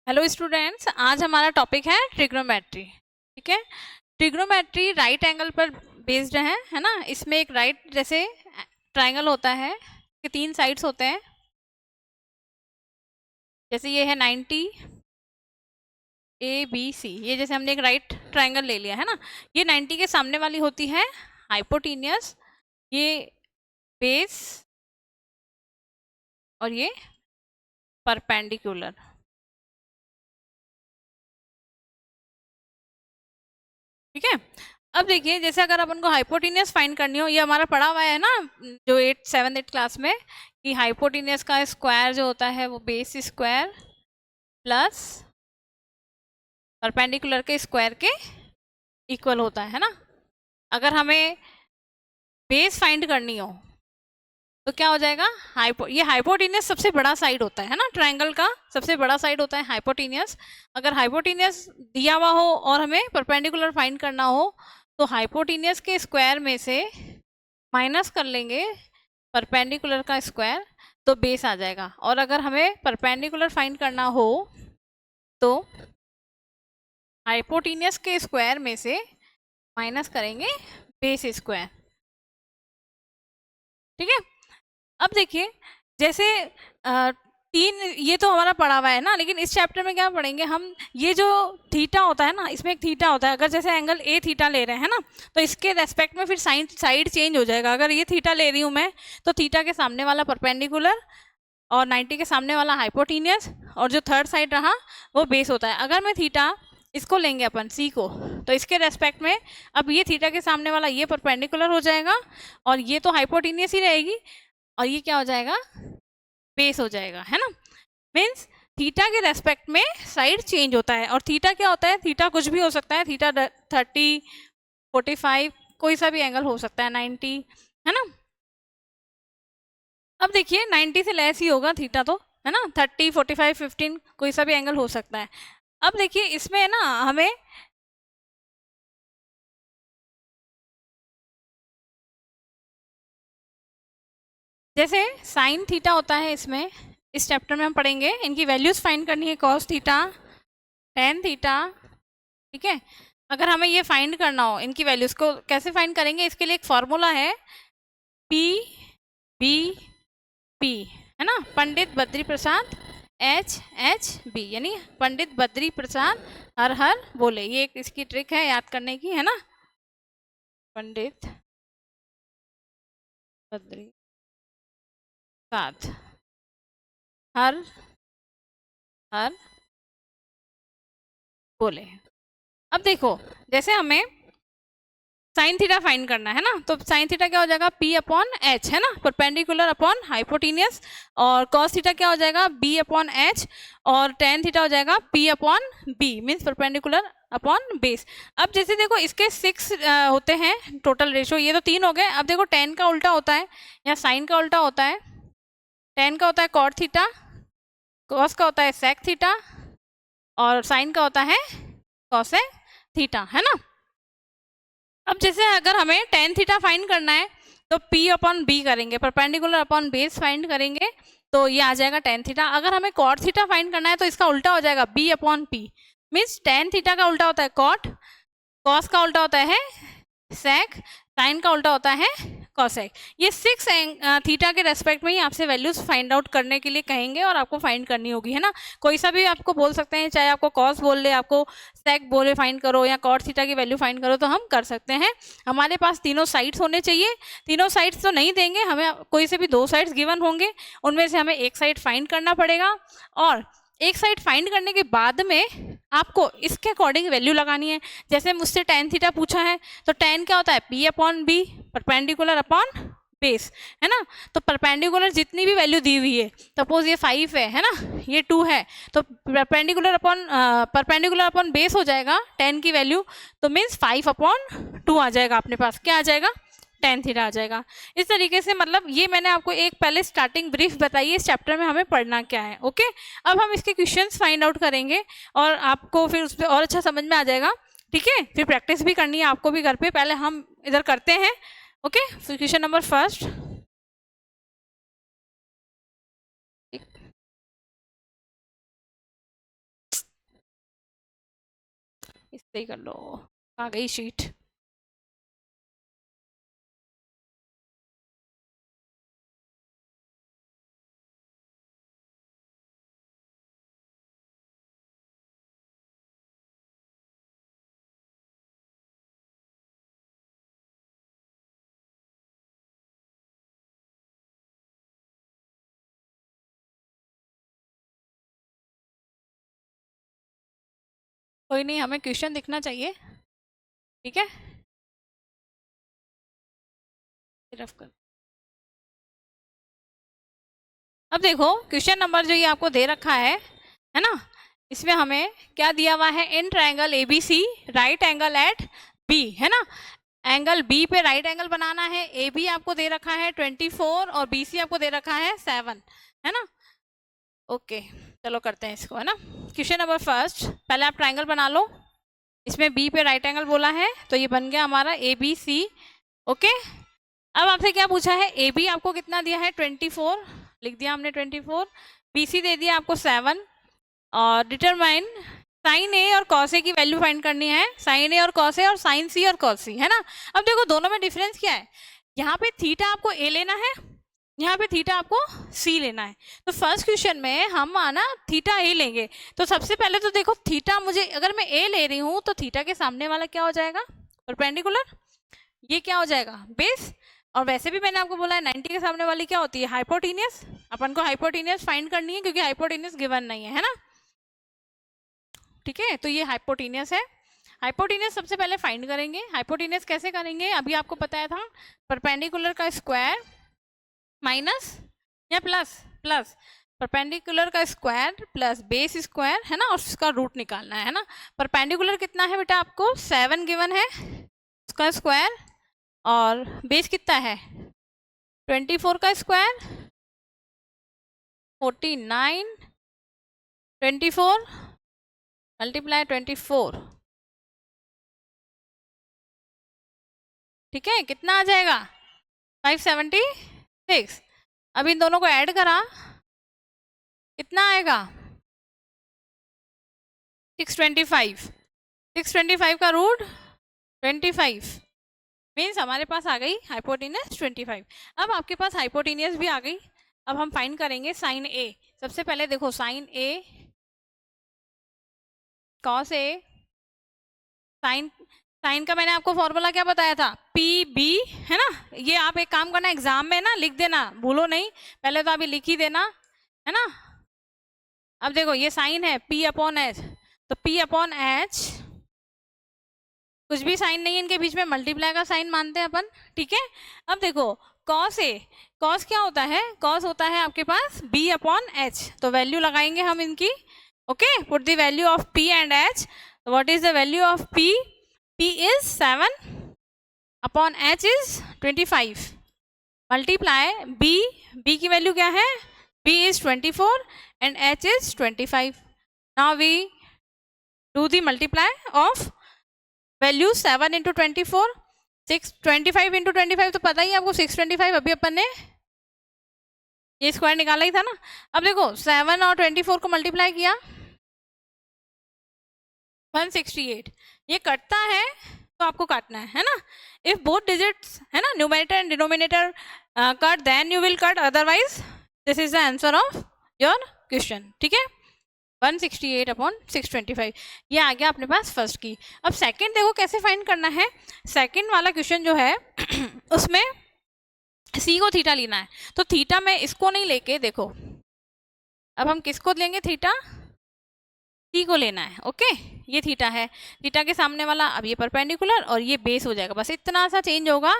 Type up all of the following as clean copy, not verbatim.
Hello students, आज हमारा topic है ट्रिग्नोमेट्री। ठीक है, ट्रिग्नोमेट्री राइट एंगल पर बेस्ड है ना। इसमें एक राइट जैसे ट्रायंगल होता है कि तीन साइड्स होते हैं। जैसे ये है 90 ABC, ये जैसे हमने एक राइट ट्रायंगल ले लिया है ना। ये 90 के सामने वाली होती है हाइपोटेनियस, ये बेस और ये परपेंडिकुलर। ठीक है, अब देखिए जैसे अगर अपन को हाइपोटेनियस फाइंड करनी हो, ये हमारा पढ़ा हुआ है ना जो 7th क्लास में, कि हाइपोटेनियस का स्क्वायर जो होता है वो बेस स्क्वायर प्लस परपेंडिकुलर के स्क्वायर के इक्वल होता है ना। अगर हमें बेस फाइंड करनी हो तो क्या हो जाएगा, ये हाइपोटेनियस सबसे बड़ा साइड होता है ना, ट्रायंगल का सबसे बड़ा साइड होता है हाइपोटेनियस। अगर हाइपोटेनियस दिया हुआ हो और हमें परपेंडिकुलर फाइंड करना हो तो हाइपोटेनियस के स्क्वायर में से माइनस कर लेंगे परपेंडिकुलर का स्क्वायर, तो बेस आ जाएगा। और अगर हमें परपेंडिकुलर फाइंड करना हो तो हाइपोटेनियस के स्क्वायर में से माइनस करेंगे बेस स्क्वायर। ठीक है, अब देखिए जैसे तीन, ये तो हमारा पढ़ा हुआ है ना, लेकिन इस चैप्टर में क्या पढ़ेंगे हम, ये जो थीटा होता है ना, इसमें एक थीटा होता है। अगर जैसे एंगल ए थीटा ले रहे हैं ना, तो इसके रेस्पेक्ट में फिर साइड चेंज हो जाएगा। अगर ये थीटा ले रही हूँ मैं, तो थीटा के सामने वाला परपेंडिकुलर और 90 के सामने वाला हाइपोटेनियस, और जो थर्ड साइड रहा वो बेस होता है। अगर मैं थीटा इसको लेंगे अपन सी को, तो इसके रेस्पेक्ट में अब ये थीटा के सामने वाला ये परपेंडिकुलर हो जाएगा और ये तो हाइपोटेनियस ही रहेगी, और ये क्या हो जाएगा, बेस हो जाएगा, है ना। मीन्स थीटा के रेस्पेक्ट में साइड चेंज होता है। और थीटा क्या होता है, थीटा कुछ भी हो सकता है, थीटा 30, 45, कोई सा भी एंगल हो सकता है, 90, है ना। अब देखिए 90 से लेस ही होगा थीटा तो, है ना। 30, 45, 15 कोई सा भी एंगल हो सकता है। अब देखिए इसमें ना हमें जैसे साइन थीटा होता है, इसमें इस चैप्टर में हम पढ़ेंगे, इनकी वैल्यूज फाइंड करनी है, कॉस थीटा, टेन थीटा। ठीक है, अगर हमें ये फाइंड करना हो इनकी वैल्यूज को कैसे फाइंड करेंगे, इसके लिए एक फॉर्मूला है पी बी पी, है ना। पंडित बद्री प्रसाद HHB, यानी पंडित बद्री प्रसाद हर हर बोले। ये एक इसकी ट्रिक है याद करने की, है ना। पंडित बद्री प्रसाद हर हर बोले। अब देखो जैसे हमें साइन थीटा फाइंड करना है ना, तो साइन थीटा क्या हो जाएगा, P अपॉन H, है ना, परपेंडिकुलर अपॉन हाइपोटेनियस। और कॉस थीटा क्या हो जाएगा, B अपॉन H, और टेन थीटा हो जाएगा P upon B, means perpendicular upon base. अब जैसे देखो इसके 6 होते हैं टोटल रेशो, ये तो 3 हो गए। अब देखो टेन का उल्टा होता है या साइन का उल्टा होता है, टेन का होता है कॉट थीटा, कॉस का होता है सेक थीटा, और साइन का होता है कॉसेक थीटा, है ना। अब जैसे अगर हमें टेन थीटा फाइंड करना है तो P अपॉन B करेंगे, परपेंडिकुलर अपॉन बेस फाइंड करेंगे, तो ये आ जाएगा टेन थीटा। अगर हमें कॉट थीटा फाइंड करना है तो इसका उल्टा हो जाएगा B upon P, means tan theta का उल्टा होता है कॉट, कॉस का उल्टा होता है सेक, साइन का उल्टा होता है कॉसेक। ये 6 थीटा के रेस्पेक्ट में ही आपसे वैल्यूज फाइंड आउट करने के लिए कहेंगे और आपको फाइंड करनी होगी, है ना। कोई सा भी आपको बोल सकते हैं, चाहे आपको कॉस बोल ले, आपको सेक बोले फाइंड करो, या कॉट थीटा की वैल्यू फाइंड करो, तो हम कर सकते हैं। हमारे पास तीनों साइड्स होने चाहिए। तीनों साइड्स तो नहीं देंगे हमें, कोई से भी 2 साइड्स गिवन होंगे, उनमें से हमें एक साइड फाइंड करना पड़ेगा। और एक साइड फाइंड करने के बाद में आपको इसके अकॉर्डिंग वैल्यू लगानी है। जैसे मुझसे टेन थीटा पूछा है, तो टेन क्या होता है, P upon B, perpendicular upon base, है ना। तो परपेंडिकुलर जितनी भी वैल्यू दी हुई है, सपोज ये 5 है ना, ये 2 है, तो परपेंडिकुलर अपॉन बेस हो जाएगा 10 की वैल्यू, तो मीन्स 5 अपॉन 2 आ जाएगा, अपने पास क्या आ जाएगा, टेन थीटा आ जाएगा। इस तरीके से, मतलब ये मैंने आपको एक पहले स्टार्टिंग ब्रीफ बताई है इस चैप्टर में हमें पढ़ना क्या है। ओके, अब हम इसके क्वेश्चंस फाइंड आउट करेंगे और आपको फिर उस पर और अच्छा समझ में आ जाएगा। ठीक है, फिर प्रैक्टिस भी करनी है आपको भी घर पे, पहले हम इधर करते हैं। ओके, फिर क्वेश्चन नंबर फर्स्ट, इससे ही कर लो, आ गई शीट। कोई नहीं, हमें क्वेश्चन दिखना चाहिए, ठीक है। सिर्फ कर, अब देखो क्वेश्चन नंबर जो ये आपको दे रखा है ना, इसमें हमें क्या दिया हुआ है, in triangle ABC right angle at B, है ना। एंगल B पे राइट एंगल बनाना है, AB आपको दे रखा है 24 और BC आपको दे रखा है 7, है ना। ओके चलो करते हैं इसको, है ना। क्वेश्चन नंबर फर्स्ट, पहले आप ट्रायंगल बना लो, इसमें B पे राइट एंगल बोला है तो ये बन गया हमारा ABC। ओके, अब आपसे क्या पूछा है, AB आपको कितना दिया है 24, लिख दिया हमने 24, BC दे दिया आपको 7, और डिटरमाइन साइन ए और कॉस ए की वैल्यू फाइंड करनी है, साइन ए और कॉस ए और साइन सी और कॉस सी, है ना। अब देखो दोनों में डिफरेंस क्या है, यहाँ पे थीटा आपको ए लेना है, यहाँ पे थीटा आपको सी लेना है। तो फर्स्ट क्वेश्चन में हम आना थीटा ए लेंगे, तो सबसे पहले तो देखो थीटा मुझे, अगर मैं ए ले रही हूँ तो थीटा के सामने वाला क्या हो जाएगा, परपेंडिकुलर, ये क्या हो जाएगा बेस, और वैसे भी मैंने आपको बोला है 90 के सामने वाली क्या होती है, हाइपोटेनियस। अपन को हाइपोटेनियस फाइंड करनी है क्योंकि हाइपोटेनियस गिवन नहीं है ना, ठीक है। तो ये हाइपोटेनियस है, हाइपोटेनियस सबसे पहले फाइंड करेंगे। हाइपोटेनियस कैसे करेंगे, अभी आपको बताया था, परपेंडिकुलर का स्क्वायर माइनस या प्लस, प्लस परपेंडिकुलर का स्क्वायर प्लस बेस स्क्वायर, है ना, और उसका रूट निकालना है ना। परपेंडिकुलर कितना है बेटा, आपको 7 गिवन है, उसका स्क्वायर, और बेस कितना है 24 का स्क्वायर 49, 24 मल्टीप्लाई 24, ठीक है, कितना आ जाएगा 576। अब इन दोनों को ऐड करा, कितना आएगा 625, 625 का रूट 25, मीन्स हमारे पास आ गई हाइपोटेनियस 25। अब आपके पास हाइपोटेनियस भी आ गई, अब हम फाइंड करेंगे साइन ए। सबसे पहले देखो sign A cos A, sign, sign का मैंने आपको फॉर्मूला क्या बताया था, पी बी, है ना। ये आप एक काम करना, एग्जाम में ना लिख देना, भूलो नहीं, पहले तो अभी लिख ही देना, है ना। अब देखो ये साइन है P अपॉन एच, तो P अपॉन एच, कुछ भी साइन नहीं है इनके बीच में, मल्टीप्लाई का साइन मानते हैं अपन, ठीक है। अब देखो कॉस ए, कॉस क्या होता है, कॉस होता है आपके पास B अपॉन एच, तो वैल्यू लगाएंगे हम इनकी। Okay, put the value of P and H, what is the value of P, P is 7 upon H is 25, multiply B, B की वैल्यू क्या है, B is 24 and H is 25. Now we do the multiply of value 7 into 24, 625 into 25 तो पता ही है आपको 625, अभी अपन ने ये स्क्वायर निकाला ही था ना। अब देखो 7 और 24 को मल्टीप्लाई किया 168, ये कटता है तो आपको काटना है ना। इफ बोथ डिजिट्स, है ना, numerator and denominator cut, then you will cut, otherwise this is the answer of your question, ठीक है। 168 अपॉन 625, ये आ गया अपने पास फर्स्ट की। अब सेकंड देखो कैसे फाइंड करना है, सेकंड वाला क्वेश्चन जो है उसमें सी को थीटा लेना है, तो थीटा में इसको नहीं लेके देखो, अब हम किसको लेंगे, थीटा सी को लेना है। ओके, ये थीटा है, थीटा के सामने वाला, अब ये परपेंडिकुलर और ये बेस हो जाएगा, बस इतना सा चेंज होगा,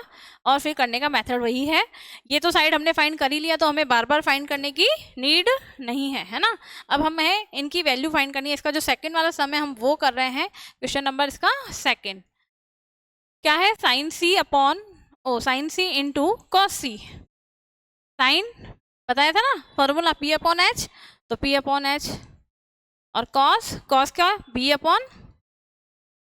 और फिर करने का मेथड वही है। ये तो साइड हमने फाइंड कर ही लिया, तो हमें बार बार फाइंड करने की नीड नहीं है, है ना। अब हमें इनकी वैल्यू फाइंड करनी है। इसका जो सेकंड वाला सम है हम वो कर रहे हैं, क्वेश्चन नंबर इसका सेकंड क्या है, साइन सी अपॉन साइन सी इंटू कॉस सी, साइन बताया था ना फॉर्मूला P अपॉन एच, तो P अपॉन एच, और कॉस, कॉस का B अपॉन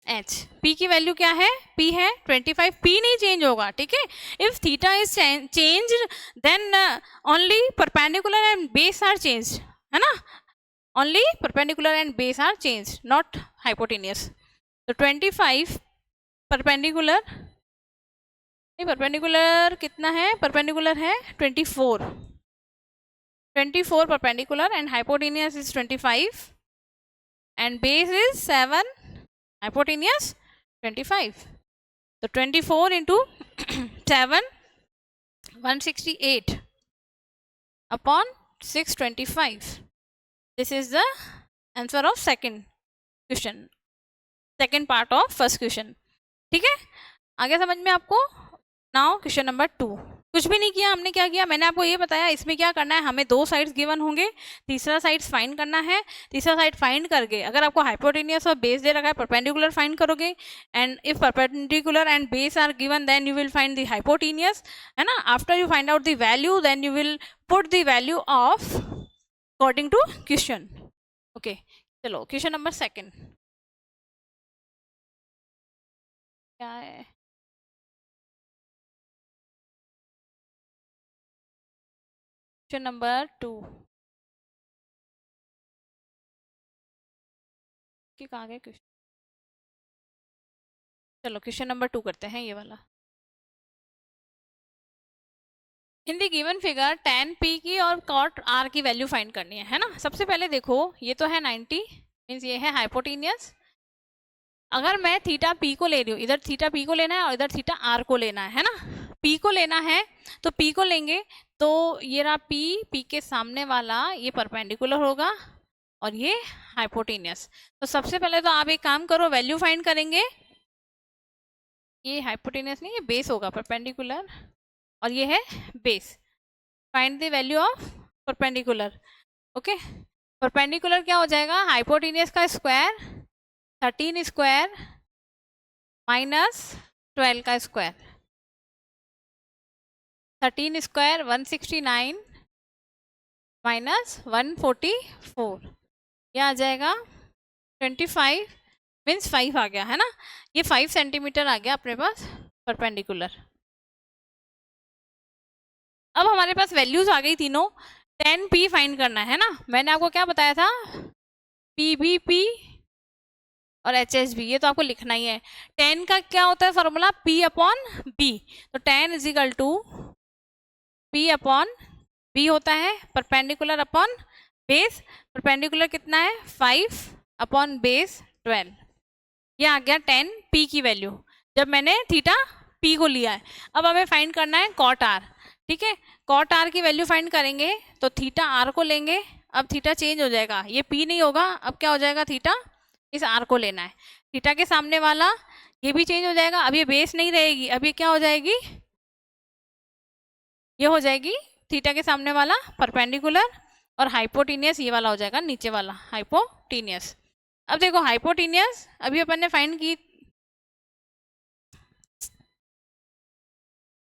एच, P की वैल्यू क्या है, P है 25, P नहीं चेंज होगा, ठीक है। If theta is change then only perpendicular and base are change, है ना, only perpendicular and base are change, not hypotenuse. तो 25 परपेंडिकुलर, नहीं परपेंडिकुलर कितना है, परपेंडिकुलर है 24, 24 perpendicular and hypotenuse is 25 and base is 7, hypotenuse 25. So 24 into 7, 168 upon 625. This is the answer of second question, second part of first question. ठीक है, आगे समझ में आपको? Now question number 2. कुछ भी नहीं किया हमने, क्या किया मैंने आपको ये बताया, इसमें क्या करना है, हमें दो साइड्स गिवन होंगे, तीसरा साइड्स फाइंड करना है, तीसरा साइड फाइंड करके अगर आपको हाइपोटेनियस और बेस दे रखा है परपेंडिकुलर फाइंड करोगे, and if perpendicular and base are given then you will find the hypotenuse, है ना. After you find out the value then you will put the value of according to question. Okay, चलो question number 2 क्या है. Question number 2 कि कहाँ गए question. चलो question number 2 करते हैं, ये वाला. In the given figure tan p की और cot r की वैल्यू फाइंड करनी है ना. सबसे पहले देखो ये तो है 90, मीन्स ये है हाइपोटेनियस. अगर मैं थीटा p को ले रही हूँ, इधर थीटा p को लेना है और इधर थीटा r को लेना है ना. p को लेना है तो p को लेंगे तो ये रहा p के सामने वाला ये परपेंडिकुलर होगा और ये हाइपोटेनियस. तो सबसे पहले तो आप एक काम करो, वैल्यू फाइंड करेंगे. ये हाइपोटेनियस नहीं, ये बेस होगा, परपेंडिकुलर और ये है base. Find the value of perpendicular. Okay, perpendicular क्या हो जाएगा, हाइपोटेनियस का स्क्वायर 13 स्क्वायर माइनस 12 का स्क्वायर, 13 स्क्वायर 169 माइनस 144, ये आ जाएगा 25, मीन्स 5 आ गया है ना. ये 5 सेंटीमीटर आ गया अपने पास परपेंडिकुलर. अब हमारे पास वैल्यूज आ गई तीनों. tan p फाइंड करना है ना. मैंने आपको क्या बताया था, pbp और hsb, ये तो आपको लिखना ही है. tan का क्या होता है फॉर्मूला, p अपॉन b. तो tan is equal to p upon b होता है, परपेंडिकुलर अपॉन बेस. परपेंडिकुलर कितना है 5 अपॉन बेस 12. ये आ गया tan p की वैल्यू जब मैंने थीटा p को लिया है. अब हमें फाइंड करना है cot r. ठीक है, cot r की वैल्यू फाइंड करेंगे तो थीटा r को लेंगे. अब थीटा चेंज हो जाएगा, ये p नहीं होगा, अब क्या हो जाएगा, थीटा इस r को लेना है. थीटा के सामने वाला ये भी चेंज हो जाएगा, अब ये बेस नहीं रहेगी, अब ये क्या हो जाएगी, ये हो जाएगी थीटा के सामने वाला परपेंडिकुलर और हाइपोटेनियस ये वाला हो जाएगा नीचे वाला हाइपोटेनियस. अब देखो हाइपोटेनियस अभी अपन ने फाइंड की,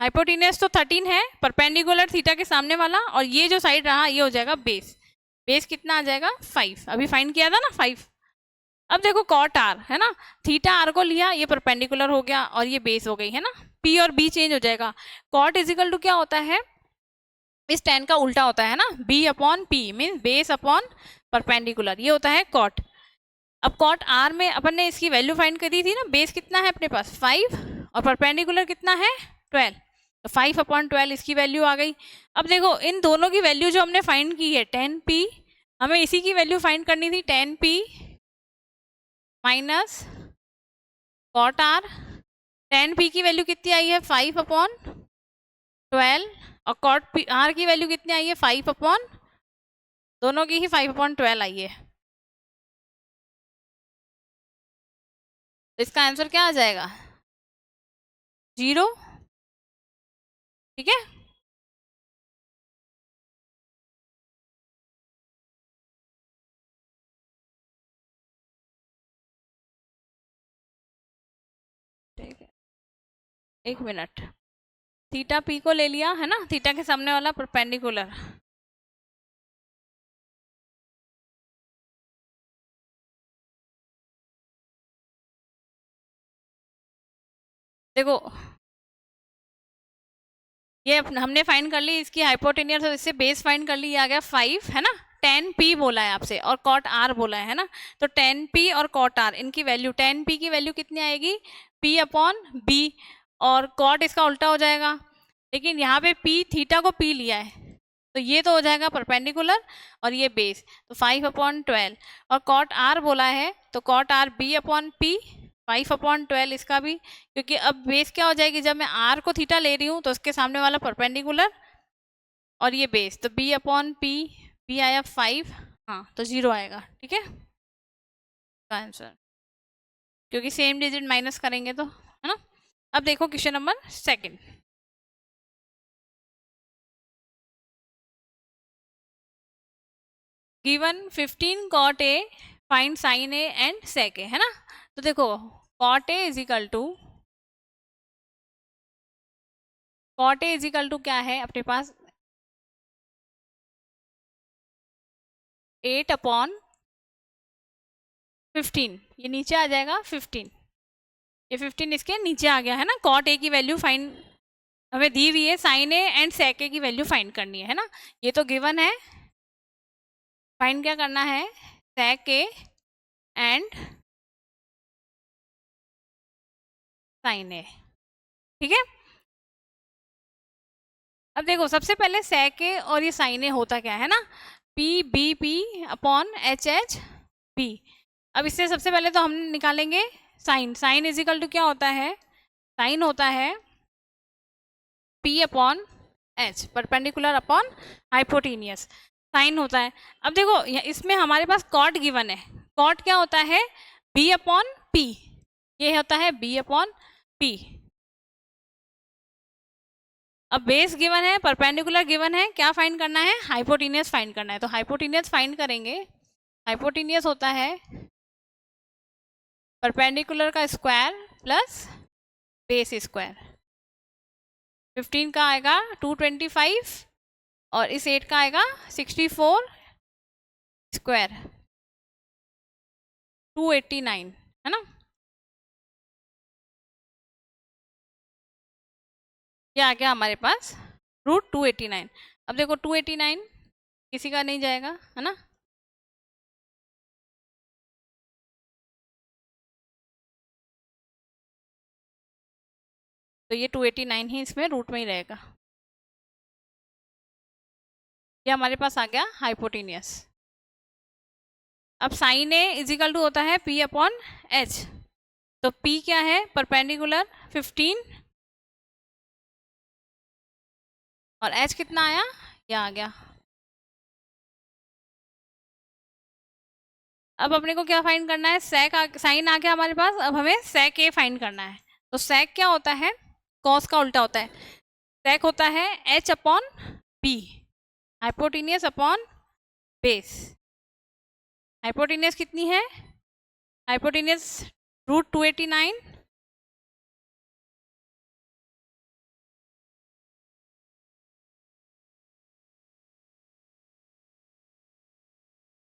हाइपोटेनियस तो 13 है, परपेंडिकुलर थीटा के सामने वाला, और ये जो साइड रहा ये हो जाएगा बेस. बेस कितना आ जाएगा 5, अभी फाइंड किया था ना 5. अब देखो cot r है ना, थीटा r को लिया, ये परपेंडिकुलर हो गया और ये बेस हो गई है ना. p और b चेंज हो जाएगा. cot इजिकल टू क्या होता है, इस tan का उल्टा होता है ना, b upon p mean base upon perpendicular, ये होता है cot. अब cot r में अपन ने इसकी वैल्यू फाइंड करी थी ना, बेस कितना है अपने पास 5 और परपेंडिकुलर कितना है 12, तो 5 अपॉन 12 इसकी वैल्यू आ गई. अब देखो इन दोनों की वैल्यू जो हमने फाइंड की है tan p, हमें इसी की वैल्यू फाइंड करनी थी, tan p minus cot r. tan p की वैल्यू कितनी आई है 5 अपॉन 12 और cot r की वैल्यू कितनी आई है 5 अपॉन, दोनों की ही 5 अपॉन 12 आई है. तो इसका आंसर क्या आ जाएगा 0. ठीक है, ठीक है, एक मिनट. थीटा p को ले लिया है ना, थीटा के सामने वाला परपेंडिकुलर, देखो ये हमने फाइंड कर ली इसकी हाइपोटेनियस और इससे बेस फाइंड कर ली, ये आ गया 5 है ना. टेन पी बोला है आपसे और कॉट आर बोला है ना, तो टेन पी और कॉट आर इनकी वैल्यू, टेन पी की वैल्यू कितनी आएगी, पी अपॉन बी, और कॉट इसका उल्टा हो जाएगा, लेकिन यहाँ पे पी थीटा को पी लिया है तो ये तो हो जाएगा परपेंडिकुलर और ये बेस, तो 5/12, और कॉट आर बोला है तो cot R B upon P, 5/12 इसका भी, क्योंकि अब बेस क्या हो जाएगी, जब मैं आर को थीटा ले रही हूँ तो उसके सामने वाला परपेंडिकुलर और ये बेस, तो बी अपॉन पी, बी आया 5, हाँ तो 0 आएगा, ठीक है आंसर, क्योंकि सेम डिजिट माइनस करेंगे तो, है ना। अब देखो question number 2, given 15 cot a, find sin a and sec a, है ना। तो देखो cot a is equal to क्या है अपने पास, 8/15, ये नीचे आ जाएगा 15, ये 15 इसके नीचे आ गया है ना। cot a की वैल्यू फाइंड हमें दी हुई है, sin a and sec a की वैल्यू फाइंड करनी है ना, ये तो गिवन है। फाइंड क्या करना है, sec a and sin a, ठीक है। अब देखो सबसे पहले sec a और ये sin a होता क्या है ना, P B P upon H H B. अब इससे सबसे पहले तो हम निकालेंगे sine, sine is equal to क्या होता है, साइन होता है P upon H, perpendicular upon hypotenuse, sine होता है। अब देखो इसमें हमारे पास कॉट गिवन है, कॉट क्या होता है, बी अपॉन पी, ये होता है बी अपॉन पी। अब बेस गिवन है, परपेंडिकुलर गिवन है, क्या फाइंड करना है, हाइपोटेनियस फाइंड करना है, तो हाइपोटेनियस फाइंड करेंगे। हाइपोटेनियस होता है परपेंडिकुलर का स्क्वायर प्लस बेस स्क्वायर, 15 का आएगा 225 और इस 8 का आएगा 64 स्क्वायर 289, है ना। ये आ गया हमारे पास √289। अब देखो 289 किसी का नहीं जाएगा, है ना, तो ये 289 ही इसमें रूट में ही रहेगा। ये हमारे पास आ गया हाइपोटेनियस। अब sine A is equal to होता है पी अपॉन एच, तो पी क्या है, परपेंडिकुलर 15 और एच कितना आया, ये आ गया। अब अपने को क्या फाइंड करना है, सेक साइन आ गया हमारे पास, अब हमें सेक ए फाइंड करना है। तो सेक क्या होता है, कॉस का उल्टा होता है, सेक होता है H upon B, hypotenuse upon base. Hypotenuse कितनी है, हाइपोटेनियस √289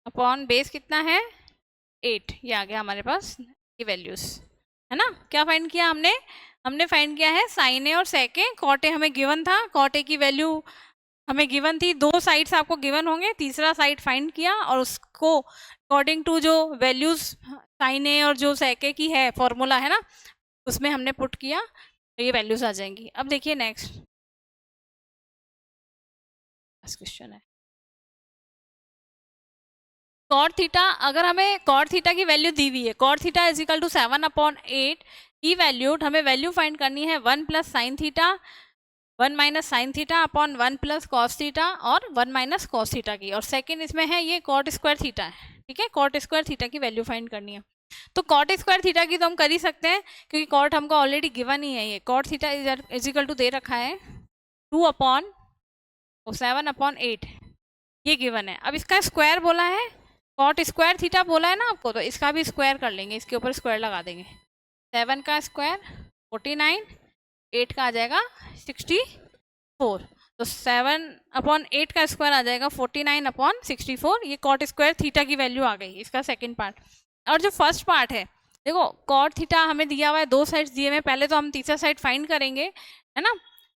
अपॉन बेस कितना है 8, ये आ गया हमारे पास ये वैल्यूज, है ना। क्या फाइंड किया हमने, हमने फाइंड किया है साइन ए और सेक ए, कॉट ए हमें गिवन था, कॉट ए की वैल्यू हमें गिवन थी, 2 साइड्स आपको गिवन होंगे, तीसरा साइड फाइंड किया और उसको अकॉर्डिंग टू जो वैल्यूज साइन ए और जो सेक ए की है फॉर्मूला है ना, उसमें हमने पुट किया तो ये वैल्यूज आ जाएंगी। अब देखिए नेक्स्ट क्वेश्चन है, कॉट थीटा, अगर हमें कॉट थीटा की वैल्यू दी हुई है, cot theta is equal to 7/8 evaluate, हमें वैल्यू फाइंड करनी है 1 + sin theta 1 - sin theta upon 1 + cos theta और 1 - cos थीटा की, और सेकंड इसमें है ये कॉट स्क्वायर थीटा है, ठीक है, कॉट स्क्वायर थीटा की वैल्यू फाइंड करनी है। तो कॉट स्क्वायर थीटा की तो हम कर ही सकते हैं क्योंकि कॉट हमको ऑलरेडी गिवन ही है, ये cot theta is equal to दे रखा है 7/8, ये गिवन है। अब इसका स्क्वायर बोला है, कॉट स्क्वायर थीटा बोला है ना आपको, तो इसका भी स्क्वायर कर लेंगे, इसके ऊपर स्क्वायर लगा देंगे, 7 का स्क्वायर 49, 8 का आ जाएगा 64, तो 7/8 का स्क्वायर आ जाएगा 49/64, ये कॉट स्क्वायर थीटा की वैल्यू आ गई, इसका सेकंड पार्ट। और जो फर्स्ट पार्ट है, देखो कॉट थीटा हमें दिया हुआ है, 2 साइड्स दिए हुए हैं, पहले तो हम तीसरा साइड फाइंड करेंगे, है ना,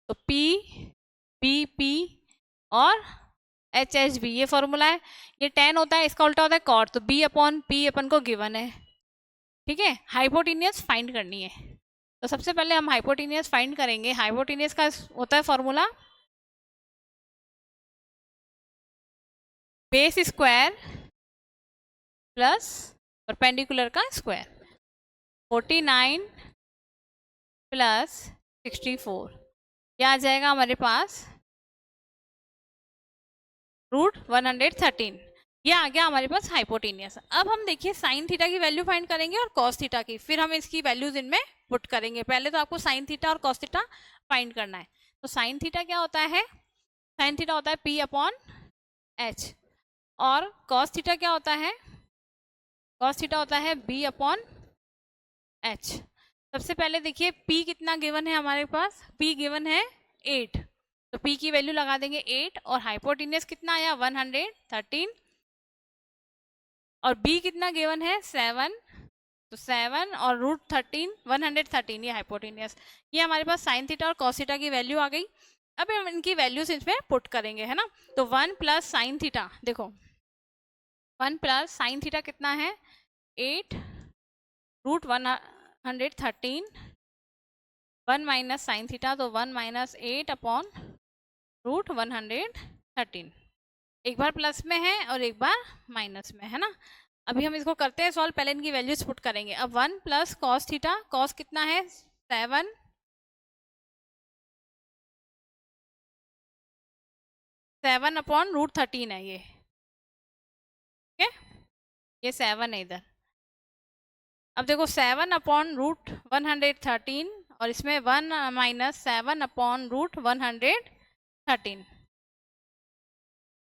तो पी बी पी और HHB ये फॉर्मूला है। ये tan होता है, इसका उल्टा होता है cot, तो B अपॉन P अपन को गिवन है। ठीक है, हाइपोटेनियस फाइंड करनी है। तो सबसे पहले हम हाइपोटेनियस फाइंड करेंगे। हाइपोटेनियस का होता है formula base square plus perpendicular का स्क्वायर। 49 प्लस 64 क्या आ जाएगा हमारे पास, √113। ये आ गया हमारे पास हाइपोटेनियस। अब हम देखिए साइन थीटा की वैल्यू फाइंड करेंगे और कॉस थीटा की, फिर हम इसकी वैल्यूज इनमें पुट करेंगे। पहले तो आपको साइन थीटा और कॉस थीटा फाइंड करना है। तो साइन थीटा क्या होता है, साइन थीटा होता है P अपॉन H, और कॉस थीटा क्या होता है, कॉस थीटा होता है B अपॉन H। सबसे पहले देखिए P कितना गिवन है हमारे पास, P गिवन है 8, तो P की वैल्यू लगा देंगे 8, और हाइपोटेनियस कितना आया 113, और B कितना गिवन है 7, तो 7 और √13 113 ये हाइपोटेनियस। ये हमारे पास साइन थीटा और कॉस थीटा की वैल्यू आ गई। अब हम इनकी वैल्यूज इसमें पुट करेंगे, है ना। तो 1 प्लस साइन थीटा, देखो 1 प्लस साइन थीटा कितना है 8 √113, 1 माइनस साइन थीटा, तो 1 माइनस 8 अपॉन √113। एक बार प्लस में है और एक बार माइनस में, है ना। अभी हम इसको करते हैं सॉल्व, पहले इनकी वैल्यूज पुट करेंगे। अब 1 प्लस कॉस थीटा, कॉस कितना है 7, 7 अपॉन √13 है ये, ठीक है, ये 7 है इधर। अब देखो 7 अपॉन √113, और इसमें 1 माइनस 7 अपॉन √113।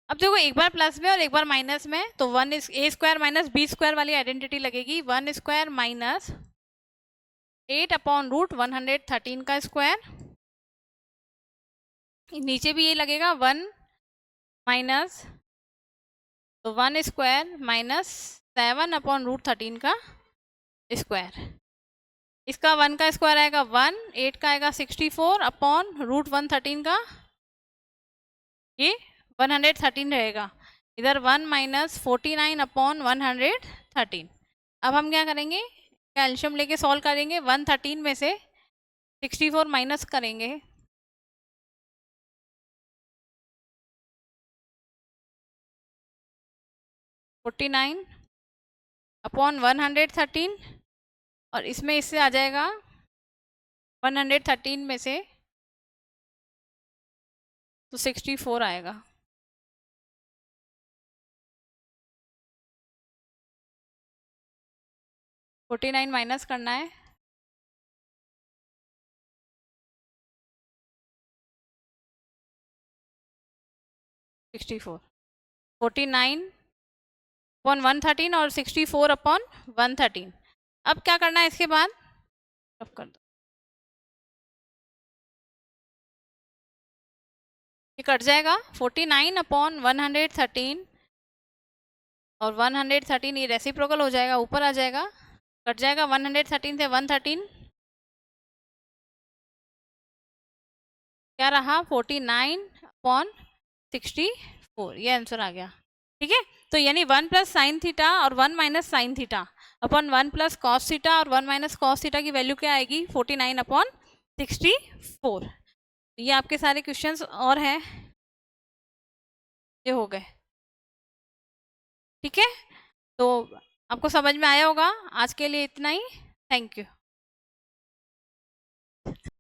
अब देखो एक बार प्लस में और एक बार माइनस में, तो 1 इज A square minus B square वाली आइडेंटिटी लगेगी। 1 स्क्वायर माइनस 8 अपॉन √113 का स्क्वायर, नीचे भी ये लगेगा 1 माइनस, तो 1 स्क्वायर माइनस 7 अपॉन √13 का स्क्वायर। इसका 1 का स्क्वायर आएगा 1, 8 का आएगा 64 अपॉन √113 का ये 113 रहेगा। इधर 1 माइनस 49 अपॉन 113। अब हम क्या करेंगे, कैल्शियम लेके सॉल्व करेंगे। 113 में से 64 माइनस करेंगे, (49) अपॉन 113, और इसमें इससे आ जाएगा 113 में से तो 64 आएगा। (49) माइनस करना है, (64) 49 अपॉन 113 और 64 अपॉन 113। अब क्या करना है इसके बाद, अब कर दो, ये कट जाएगा। 49 अपॉन 113 और 113 ये रेसिप्रोकल हो जाएगा, ऊपर आ जाएगा, कट जाएगा। 113 से 113 क्या रहा 49 अपॉन 64, ये आंसर आ गया। ठीक है, तो यानी 1 प्लस साइन थीटा और 1 minus sine theta upon 1 plus cos theta और 1 माइनस कॉस थीटा की वैल्यू क्या आएगी 49 अपॉन 64। ये आपके सारे क्वेश्चंस और हैं, ये हो गए। ठीक है, तो आपको समझ में आया होगा। आज के लिए इतना ही, थैंक यू।